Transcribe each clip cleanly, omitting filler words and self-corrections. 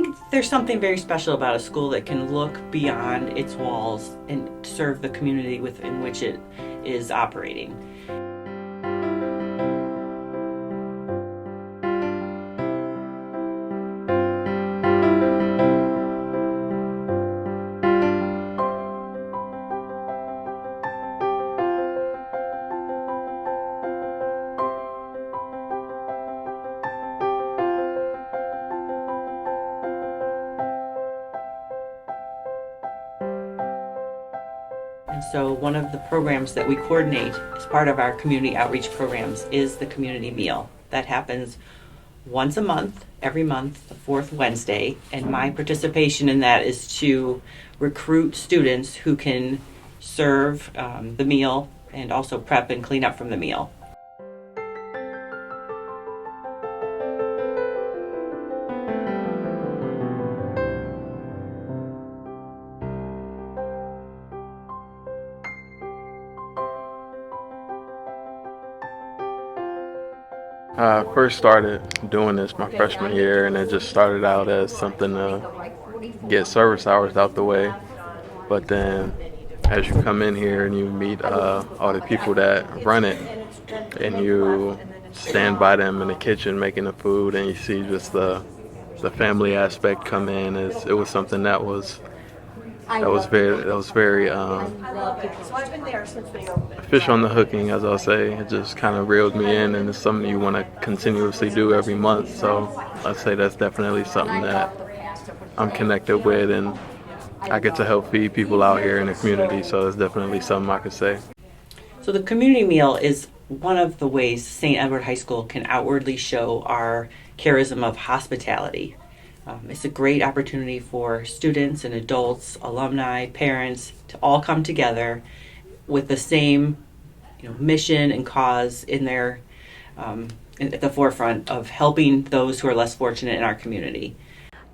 think there's something very special about a school that can look beyond its walls and serve the community within which it is operating. And so one of the programs that we coordinate as part of our community outreach programs is the community meal. That happens once a month, every month, the fourth Wednesday, and my participation in that is to recruit students who can serve the meal and also prep and clean up from the meal. I first started doing this my freshman year, and it just started out as something to get service hours out the way. But then as you come in here and you meet all the people that run it, and you stand by them in the kitchen making the food, and you see just the family aspect come in, it was something that was very fish on the hooking, as I'll say. It just kind of reeled me in, and it's something you want to continuously do every month. So I'd say that's definitely something that I'm connected with, and I get to help feed people out here in the community. So it's definitely something I could say. So the community meal is one of the ways St. Edward High School can outwardly show our charism of hospitality. It's a great opportunity for students and adults, alumni, parents to all come together with the same, mission and cause in their at the forefront of helping those who are less fortunate in our community.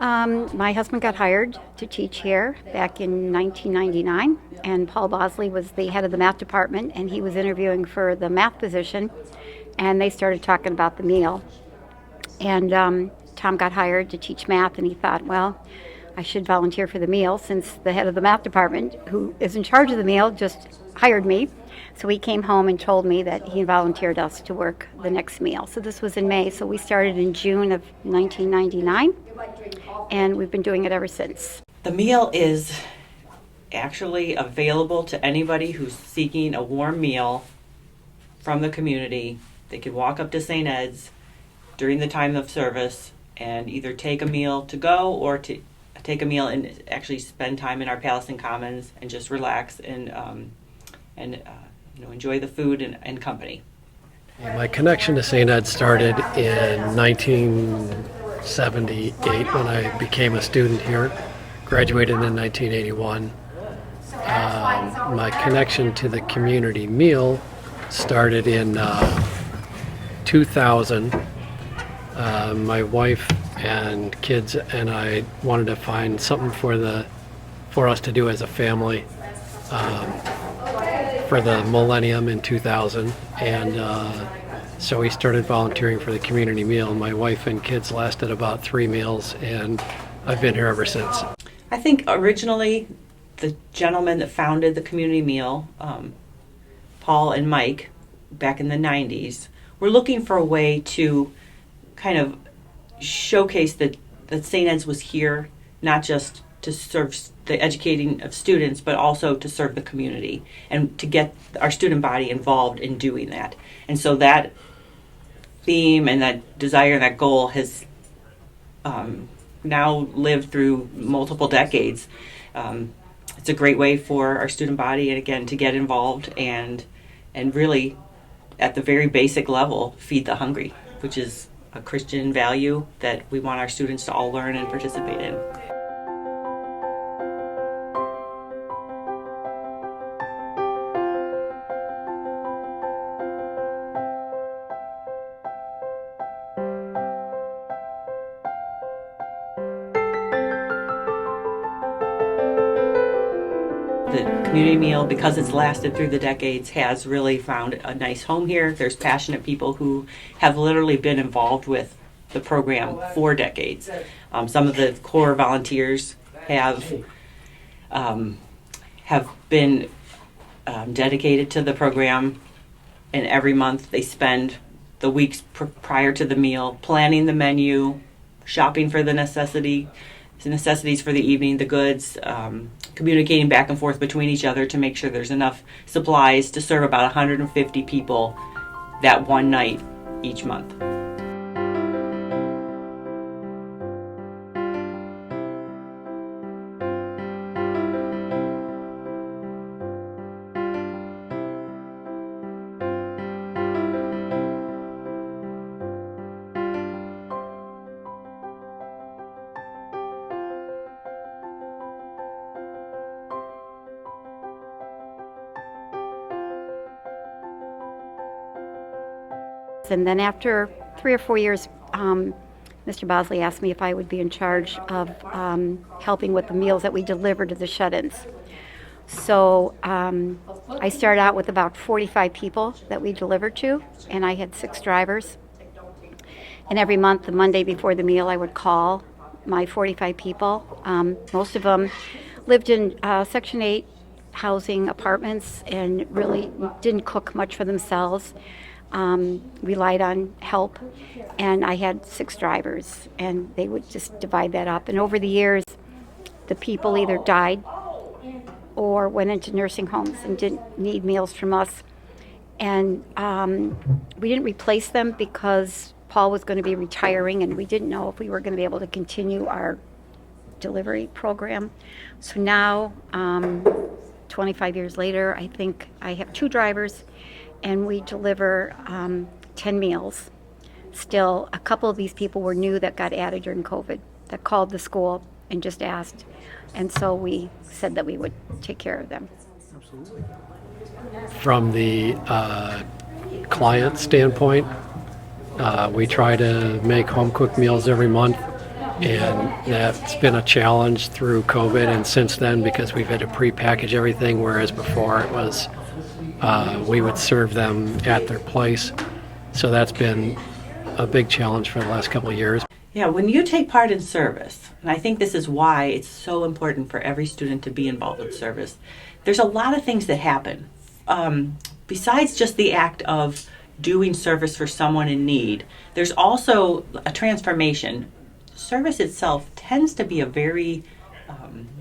My husband got hired to teach here back in 1999, and Paul Bosley was the head of the math department, and he was interviewing for the math position, and they started talking about the meal. And Tom got hired to teach math, and he thought, well, I should volunteer for the meal since the head of the math department, who is in charge of the meal, just hired me. So he came home and told me that he volunteered us to work the next meal. So this was in May, so we started in June of 1999, and we've been doing it ever since. The meal is actually available to anybody who's seeking a warm meal from the community. They can walk up to St. Ed's during the time of service and either take a meal to go or to take a meal and actually spend time in our Palestine Commons and just relax and enjoy the food and company. My connection to St. Ed started in 1978 when I became a student here, graduated in 1981. My connection to the community meal started in 2000. My wife and kids and I wanted to find something for us to do as a family for the millennium in 2000, and so we started volunteering for the community meal. My wife and kids lasted about 3 meals, and I've been here ever since. I think originally the gentleman that founded the community meal, Paul and Mike, back in the 90s, were looking for a way to kind of showcase that St. Ed's was here not just to serve the educating of students, but also to serve the community and to get our student body involved in doing that. And so that theme and that desire and that goal has now lived through multiple decades. It's a great way for our student body, and again, to get involved and really, at the very basic level, feed the hungry, which is a Christian value that we want our students to all learn and participate in. The community meal, because it's lasted through the decades, has really found a nice home here. There's passionate people who have literally been involved with the program for decades. Some of the core volunteers have been dedicated to the program, and every month they spend the weeks prior to the meal planning the menu, shopping for the necessities for the evening, the goods, communicating back and forth between each other to make sure there's enough supplies to serve about 150 people that one night each month. And then after 3 or 4 years, Mr. Bosley asked me if I would be in charge of helping with the meals that we deliver to the shut-ins. So I started out with about 45 people that we delivered to, and I had 6 drivers. And every month, the Monday before the meal, I would call my 45 people. Most of them lived in Section 8 housing apartments and really didn't cook much for themselves. Relied on help, and I had 6 drivers, and they would just divide that up. And over the years, the people either died or went into nursing homes and didn't need meals from us. And we didn't replace them because Paul was going to be retiring, and we didn't know if we were going to be able to continue our delivery program. So now, 25 years later, I think I have 2 drivers, and we deliver 10 meals. Still, a couple of these people were new that got added during COVID, that called the school and just asked. And so we said that we would take care of them. Absolutely. From the client standpoint, we try to make home-cooked meals every month, and that's been a challenge through COVID and since then, because we've had to pre-package everything, whereas before it was we would serve them at their place. So that's been a big challenge for the last couple of years. Yeah, when you take part in service, and I think this is why it's so important for every student to be involved with service, there's a lot of things that happen. Besides just the act of doing service for someone in need, there's also a transformation. Service itself tends to be a very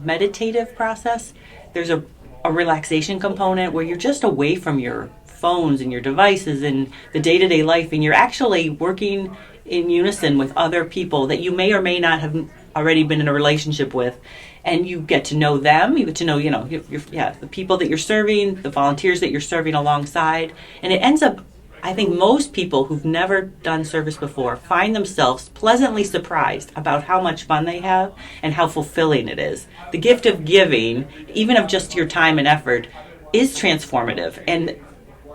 meditative process. There's a relaxation component where you're just away from your phones and your devices and the day-to-day life, and you're actually working in unison with other people that you may or may not have already been in a relationship with, and you get to know them. You get to know, the people that you're serving, the volunteers that you're serving alongside, and it ends up, I think most people who've never done service before find themselves pleasantly surprised about how much fun they have and how fulfilling it is. The gift of giving, even of just your time and effort, is transformative, and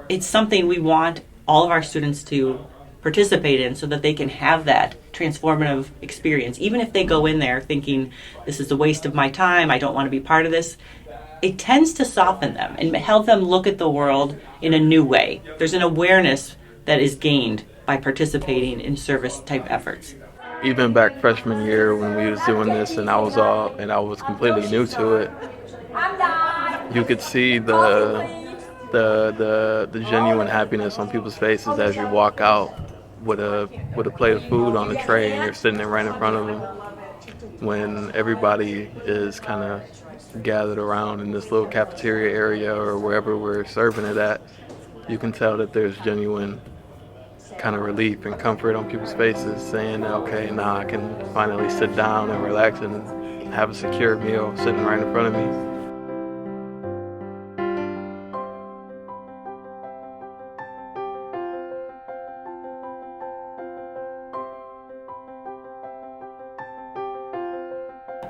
it's something we want all of our students to participate in so that they can have that transformative experience. Even if they go in there thinking, this is a waste of my time, I don't want to be part of this, it tends to soften them and help them look at the world in a new way. There's an awareness that is gained by participating in service type efforts. Even back freshman year when we was doing this and I was completely new to it, you could see the genuine happiness on people's faces as you walk out with a plate of food on a tray and you're sitting there right in front of them, when everybody is kind of gathered around in this little cafeteria area or wherever we're serving it at. You can tell that there's genuine kind of relief and comfort on people's faces, saying, okay, now I can finally sit down and relax and have a secure meal sitting right in front of me.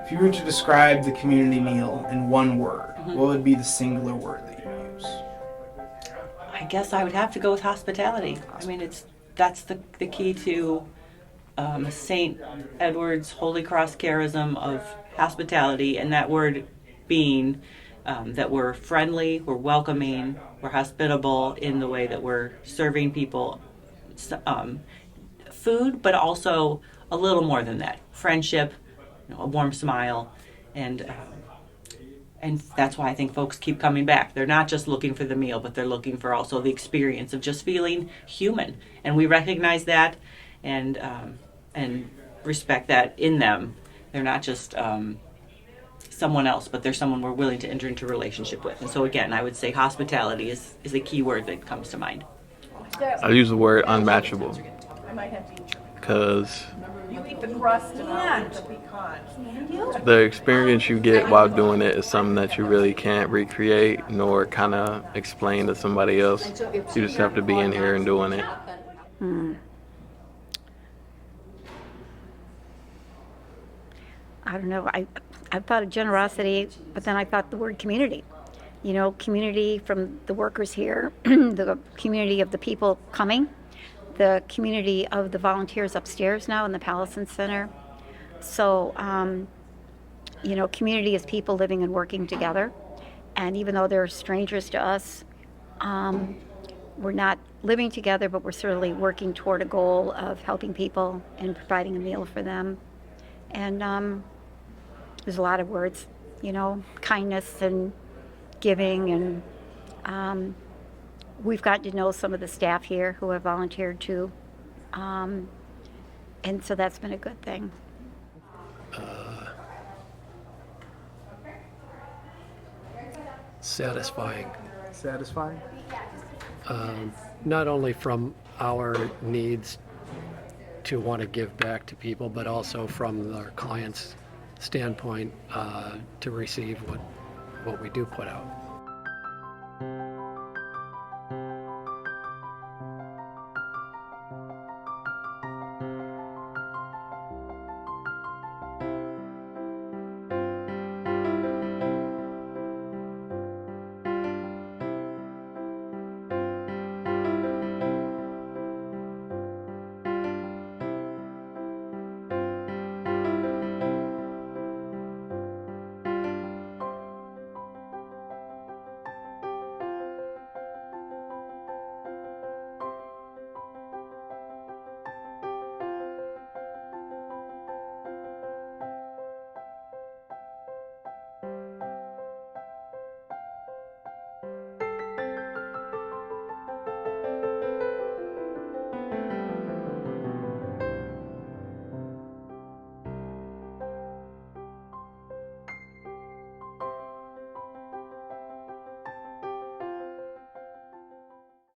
If you were to describe the community meal in one word, what would be the singular word that you use? I guess I would have to go with hospitality. I mean, that's the key to St. Edward's Holy Cross charism of hospitality, and that word being that we're friendly, we're welcoming, we're hospitable in the way that we're serving people, food, but also a little more than that. Friendship, a warm smile, and that's why I think folks keep coming back. They're not just looking for the meal, but they're looking for also the experience of just feeling human. And we recognize that and respect that in them. They're not just someone else, but they're someone we're willing to enter into a relationship with. And so again, I would say hospitality is a key word that comes to mind. I use the word unmatchable because the experience you get while doing it is something that you really can't recreate nor kind of explain to somebody else. You just have to be in here and doing it. I don't know. I thought of generosity, but then I thought the word community. Community from the workers here, the community of the people coming, the community of the volunteers upstairs now in the Pallison Center. So, community is people living and working together. And even though they're strangers to us, we're not living together, but we're certainly working toward a goal of helping people and providing a meal for them. And there's a lot of words, kindness and giving, and we've gotten to know some of the staff here who have volunteered too, and so that's been a good thing. Satisfying. Satisfying? Not only from our needs to want to give back to people, but also from our clients' standpoint to receive what we do put out.